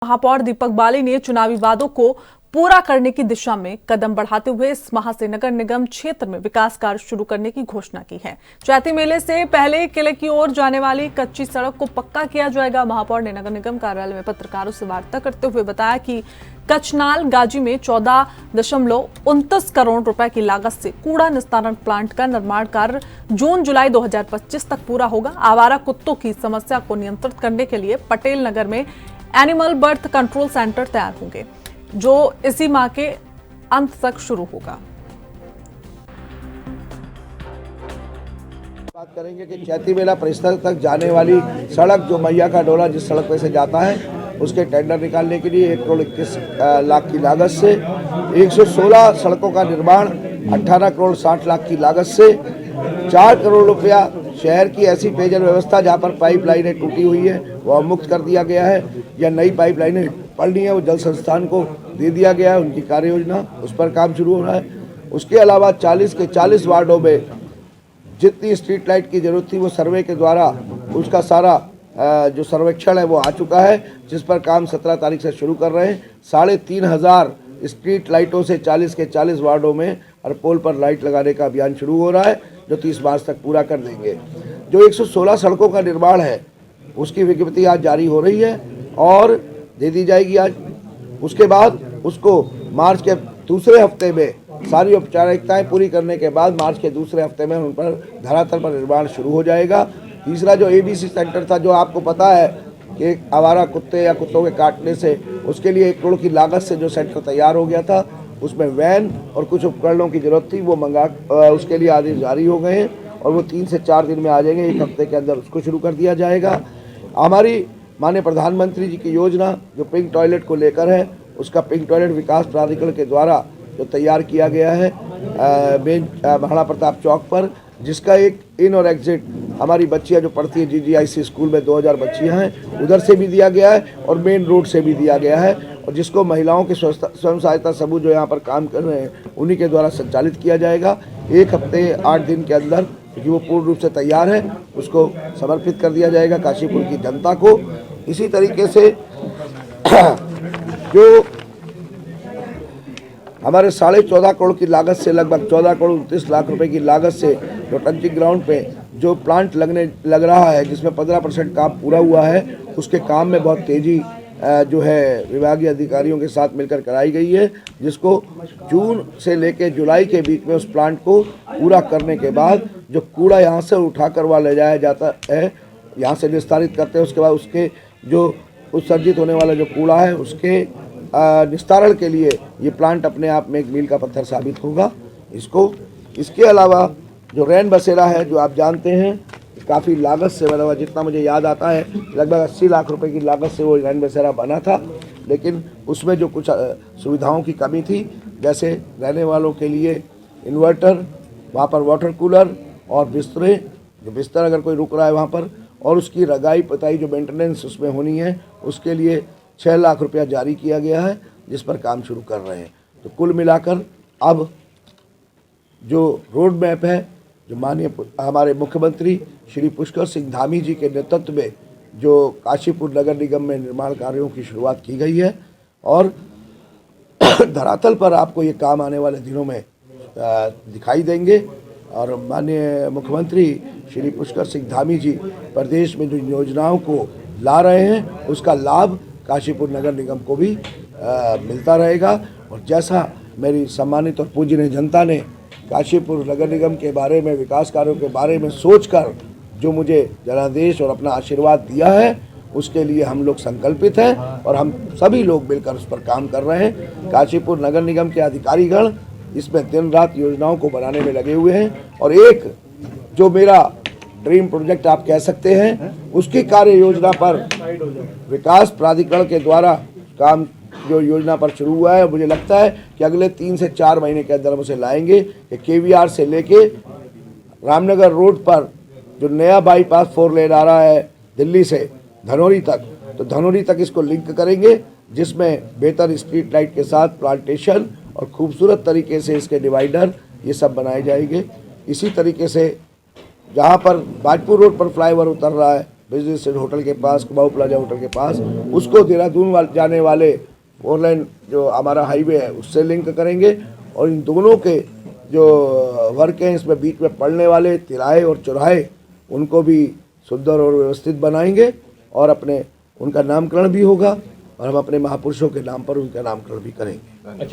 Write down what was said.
महापौर दीपक बाली ने चुनावी वादों को पूरा करने की दिशा में कदम बढ़ाते हुए इस माह से नगर निगम क्षेत्र में विकास कार्य शुरू करने की घोषणा की है। चैती मेले से पहले किले की ओर जाने वाली कच्ची सड़क को पक्का किया जाएगा। महापौर ने नगर निगम कार्यालय में पत्रकारों से वार्ता करते हुए बताया कि कचनाल गाजी में 14.29 करोड़ रुपए की लागत से कूड़ा निस्तारण प्लांट का निर्माण कार्य जून जुलाई 2025 तक पूरा होगा। आवारा कुत्तों की समस्या को नियंत्रित करने के लिए पटेल नगर में एनिमल बर्थ कंट्रोल सेंटर तैयार होंगे, जो इसी माह के अंत तक शुरू होगा। बात करेंगे कि चैती मेला परिसर तक जाने वाली सड़क जो मैया का डोला जिस सड़क पे से जाता है उसके टेंडर निकालने के लिए 1 करोड़ 21 लाख की लागत से 116 सड़कों का निर्माण 18 करोड़ 60 लाख की लागत से 4 करोड़ रुपया शहर की ऐसी पेयजल व्यवस्था जहाँ पर पाइपलाइनें टूटी हुई है वह मुक्त कर दिया गया है या नई पाइपलाइनें पड़नी है वो जल संस्थान को दे दिया गया है। उनकी कार्य योजना उस पर काम शुरू हो रहा है। उसके अलावा 40 के 40 वार्डों में जितनी स्ट्रीट लाइट की जरूरत थी वो सर्वे के द्वारा उसका सारा जो सर्वेक्षण है वो आ चुका है, जिस पर काम 17 तारीख से शुरू कर रहे हैं। 3,500 स्ट्रीट लाइटों से 40 के 40 वार्डों में हर पोल पर लाइट लगाने का अभियान शुरू हो रहा है, जो 30 मार्च तक पूरा कर देंगे। जो 116 सड़कों का निर्माण है उसकी विज्ञप्ति आज जारी हो रही है और दे दी जाएगी आज। उसके बाद उसको मार्च के दूसरे हफ्ते में सारी औपचारिकताएं पूरी करने के बाद मार्च के दूसरे हफ्ते में उन पर धरातल पर निर्माण शुरू हो जाएगा। तीसरा जो ABC सेंटर था, जो आपको पता है कि आवारा कुत्ते या कुत्तों के काटने से उसके लिए 1 करोड़ की लागत से जो सेंटर तैयार हो गया था, उसमें वैन और कुछ उपकरणों की जरूरत थी, वो उसके लिए आदेश जारी हो गए हैं और वो 3 से 4 दिन में आ जाएंगे। 1 हफ्ते के अंदर उसको शुरू कर दिया जाएगा। हमारी माननीय प्रधानमंत्री जी की योजना जो पिंक टॉयलेट को लेकर है, उसका पिंक टॉयलेट विकास प्राधिकरण के द्वारा जो तैयार किया गया है मेन महाराणा प्रताप चौक पर, जिसका एक इन और एग्जिट हमारी बच्चियां जो पढ़ती है GGIC स्कूल में 2000 बच्चियां हैं, उधर से भी दिया गया है और मेन रोड से भी दिया गया है, और जिसको महिलाओं के स्वयं सहायता समूह जो यहाँ पर काम कर रहे हैं उन्हीं के द्वारा संचालित किया जाएगा। 1 हफ्ते 8 दिन के अंदर, क्योंकि वो पूर्ण रूप से तैयार है, उसको समर्पित कर दिया जाएगा काशीपुर की जनता को। इसी तरीके से जो हमारे 14.5 करोड़ की लागत से लगभग 14 करोड़ 29 लाख रुपए की लागत से जो टंचिंग ग्राउंड पे जो प्लांट लग रहा है, जिसमें 15% काम पूरा हुआ है, उसके काम में बहुत तेज़ी जो है विभागीय अधिकारियों के साथ मिलकर कराई गई है, जिसको जून से लेकर जुलाई के बीच में उस प्लांट को पूरा करने के बाद जो कूड़ा यहाँ से उठा कर ले जाया जाता है, यहाँ से निस्तारित करते हैं, उसके बाद उसके जो उत्सर्जित होने वाला जो कूड़ा है उसके निस्तारण के लिए ये प्लांट अपने आप में एक मील का पत्थर साबित होगा। इसके अलावा जो रैन बसेरा है, जो आप जानते हैं काफ़ी लागत से बना हुआ, जितना मुझे याद आता है लगभग 80 लाख रुपए की लागत से वो रैन बसेरा बना था, लेकिन उसमें जो कुछ सुविधाओं की कमी थी, जैसे रहने वालों के लिए इन्वर्टर, वहाँ पर वाटर कूलर और बिस्तरे, जो बिस्तर अगर कोई रुक रहा है वहाँ पर, और उसकी रगाई पताई जो मेंटेनेंस उसमें होनी है, उसके लिए 6 लाख रुपया जारी किया गया है, जिस पर काम शुरू कर रहे हैं। तो कुल मिलाकर अब जो रोड मैप है, जो माननीय हमारे मुख्यमंत्री श्री पुष्कर सिंह धामी जी के नेतृत्व में जो काशीपुर नगर निगम में निर्माण कार्यों की शुरुआत की गई है, और धरातल पर आपको ये काम आने वाले दिनों में दिखाई देंगे। और माननीय मुख्यमंत्री श्री पुष्कर सिंह धामी जी प्रदेश में जो योजनाओं को ला रहे हैं, उसका लाभ काशीपुर नगर निगम को भी मिलता रहेगा। और जैसा मेरी सम्मानित और पूजनीय जनता ने काशीपुर नगर निगम के बारे में, विकास कार्यों के बारे में सोचकर जो मुझे जनादेश और अपना आशीर्वाद दिया है, उसके लिए हम लोग संकल्पित हैं और हम सभी लोग मिलकर उस पर काम कर रहे हैं। काशीपुर नगर निगम के अधिकारीगण इसमें दिन रात योजनाओं को बनाने में लगे हुए हैं, और एक जो मेरा ड्रीम प्रोजेक्ट आप कह सकते हैं, उसकी कार्य योजना पर विकास प्राधिकरण के द्वारा काम जो योजना पर शुरू हुआ है, मुझे लगता है कि अगले 3 से 4 महीने के अंदर हम उसे लाएंगे कि KVR से लेके रामनगर रोड पर जो नया बाईपास 4 लेन आ रहा है दिल्ली से धनौरी तक, तो धनौरी तक इसको लिंक करेंगे, जिसमें बेहतर स्ट्रीट लाइट के साथ प्लांटेशन और खूबसूरत तरीके से इसके डिवाइडर ये सब बनाए जाएंगे। इसी तरीके से जहाँ पर बाजपुर रोड पर फ्लाईओवर उतर रहा है, बिजनेस होटल के पास, कुमाऊं प्लाजा होटल के पास, उसको देहरादून जाने वाले 4 लाइन जो हमारा हाईवे है उससे लिंक करेंगे। और इन दोनों के जो वर्क हैं इसमें बीच में पड़ने वाले तिराहे और चौराहे उनको भी सुंदर और व्यवस्थित बनाएंगे और उनका नामकरण भी होगा और हम अपने महापुरुषों के नाम पर उनका नामकरण भी करेंगे। अच्छा,